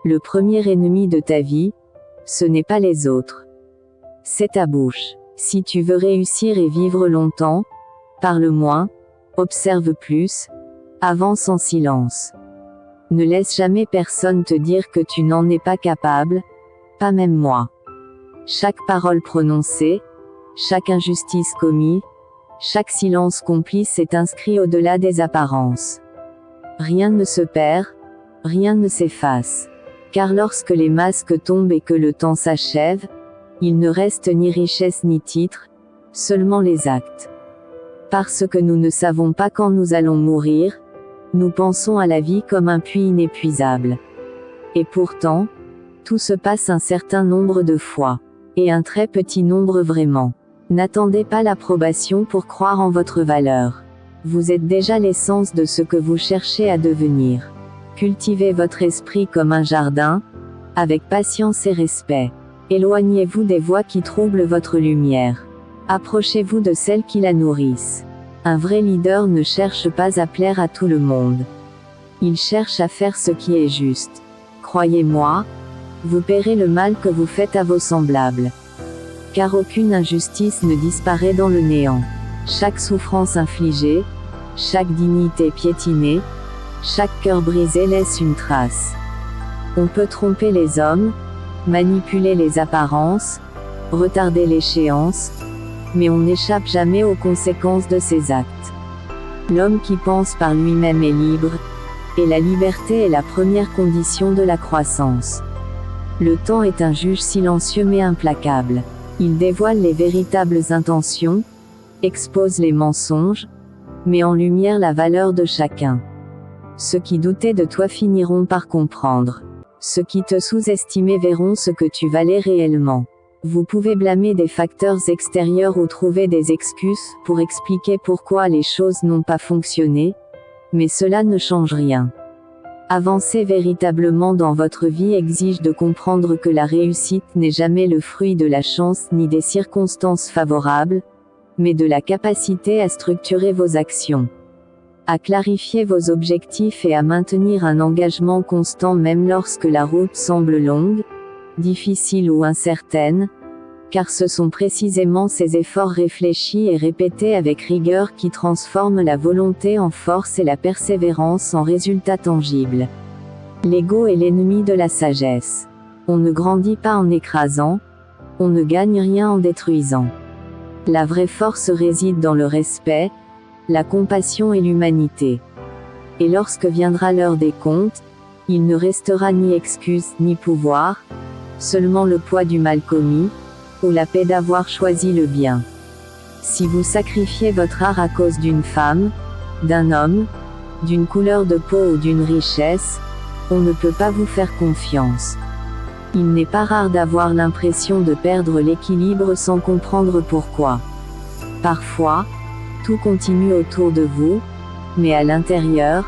Le premier ennemi de ta vie, ce n'est pas les autres. C'est ta bouche. Si tu veux réussir et vivre longtemps, parle moins, observe plus, avance en silence. Ne laisse jamais personne te dire que tu n'en es pas capable, pas même moi. Chaque parole prononcée, chaque injustice commise, chaque silence complice est inscrit au-delà des apparences. Rien ne se perd, rien ne s'efface. Car lorsque les masques tombent et que le temps s'achève, il ne reste ni richesse ni titre, seulement les actes. Parce que nous ne savons pas quand nous allons mourir, nous pensons à la vie comme un puits inépuisable. Et pourtant, tout se passe un certain nombre de fois. Et un très petit nombre vraiment. N'attendez pas l'approbation pour croire en votre valeur. Vous êtes déjà l'essence de ce que vous cherchez à devenir. Cultivez votre esprit comme un jardin, avec patience et respect. Éloignez-vous des voix qui troublent votre lumière. Approchez-vous de celles qui la nourrissent. Un vrai leader ne cherche pas à plaire à tout le monde. Il cherche à faire ce qui est juste. Croyez-moi, vous paierez le mal que vous faites à vos semblables. Car aucune injustice ne disparaît dans le néant. Chaque souffrance infligée, chaque dignité piétinée, chaque cœur brisé laisse une trace. On peut tromper les hommes, manipuler les apparences, retarder l'échéance, mais on n'échappe jamais aux conséquences de ses actes. L'homme qui pense par lui-même est libre, et la liberté est la première condition de la croissance. Le temps est un juge silencieux mais implacable. Il dévoile les véritables intentions, expose les mensonges, met en lumière la valeur de chacun. Ceux qui doutaient de toi finiront par comprendre. Ceux qui te sous-estimaient verront ce que tu valais réellement. Vous pouvez blâmer des facteurs extérieurs ou trouver des excuses pour expliquer pourquoi les choses n'ont pas fonctionné, mais cela ne change rien. Avancer véritablement dans votre vie exige de comprendre que la réussite n'est jamais le fruit de la chance ni des circonstances favorables, mais de la capacité à structurer vos actions, à clarifier vos objectifs et à maintenir un engagement constant même lorsque la route semble longue, difficile ou incertaine, car ce sont précisément ces efforts réfléchis et répétés avec rigueur qui transforment la volonté en force et la persévérance en résultats tangibles. L'ego est l'ennemi de la sagesse. On ne grandit pas en écrasant, on ne gagne rien en détruisant. La vraie force réside dans le respect, la compassion et l'humanité. Et lorsque viendra l'heure des comptes, il ne restera ni excuse ni pouvoir, seulement le poids du mal commis, ou la paix d'avoir choisi le bien. Si vous sacrifiez votre art à cause d'une femme, d'un homme, d'une couleur de peau ou d'une richesse, on ne peut pas vous faire confiance. Il n'est pas rare d'avoir l'impression de perdre l'équilibre sans comprendre pourquoi. Parfois, tout continue autour de vous, mais à l'intérieur,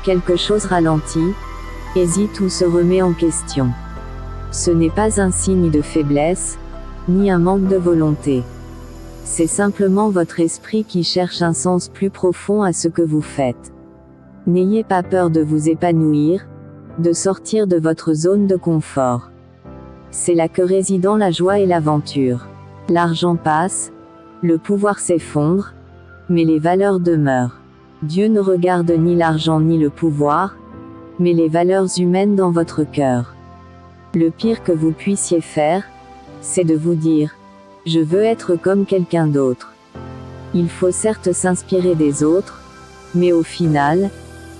quelque chose ralentit, hésite ou se remet en question. Ce n'est pas un signe de faiblesse, ni un manque de volonté. C'est simplement votre esprit qui cherche un sens plus profond à ce que vous faites. N'ayez pas peur de vous épanouir, de sortir de votre zone de confort. C'est là que résident la joie et l'aventure. L'argent passe, le pouvoir s'effondre, mais les valeurs demeurent. Dieu ne regarde ni l'argent ni le pouvoir, mais les valeurs humaines dans votre cœur. Le pire que vous puissiez faire, c'est de vous dire « Je veux être comme quelqu'un d'autre ». Il faut certes s'inspirer des autres, mais au final,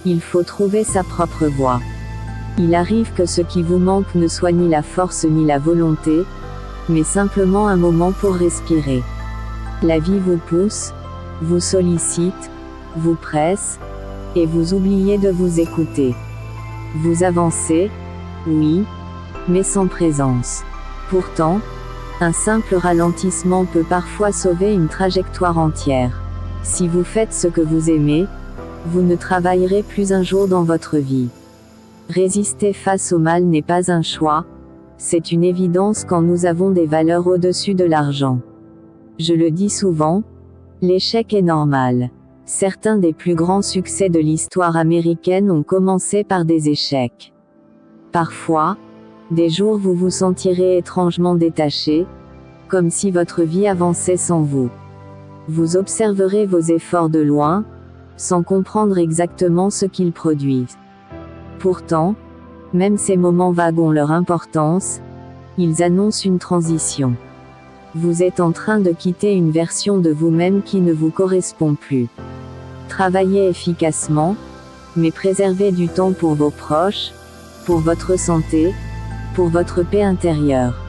il faut trouver sa propre voie. Il arrive que ce qui vous manque ne soit ni la force ni la volonté, mais simplement un moment pour respirer. La vie vous pousse, vous sollicite, vous presse, et vous oubliez de vous écouter. Vous avancez, oui, mais sans présence. Pourtant, un simple ralentissement peut parfois sauver une trajectoire entière. Si vous faites ce que vous aimez, vous ne travaillerez plus un jour dans votre vie. Résister face au mal n'est pas un choix, c'est une évidence quand nous avons des valeurs au-dessus de l'argent. Je le dis souvent, l'échec est normal. Certains des plus grands succès de l'histoire américaine ont commencé par des échecs. Parfois, des jours vous vous sentirez étrangement détaché, comme si votre vie avançait sans vous. Vous observerez vos efforts de loin, sans comprendre exactement ce qu'ils produisent. Pourtant, même ces moments vagues ont leur importance, ils annoncent une transition. Vous êtes en train de quitter une version de vous-même qui ne vous correspond plus. Travaillez efficacement, mais préservez du temps pour vos proches, pour votre santé, pour votre paix intérieure.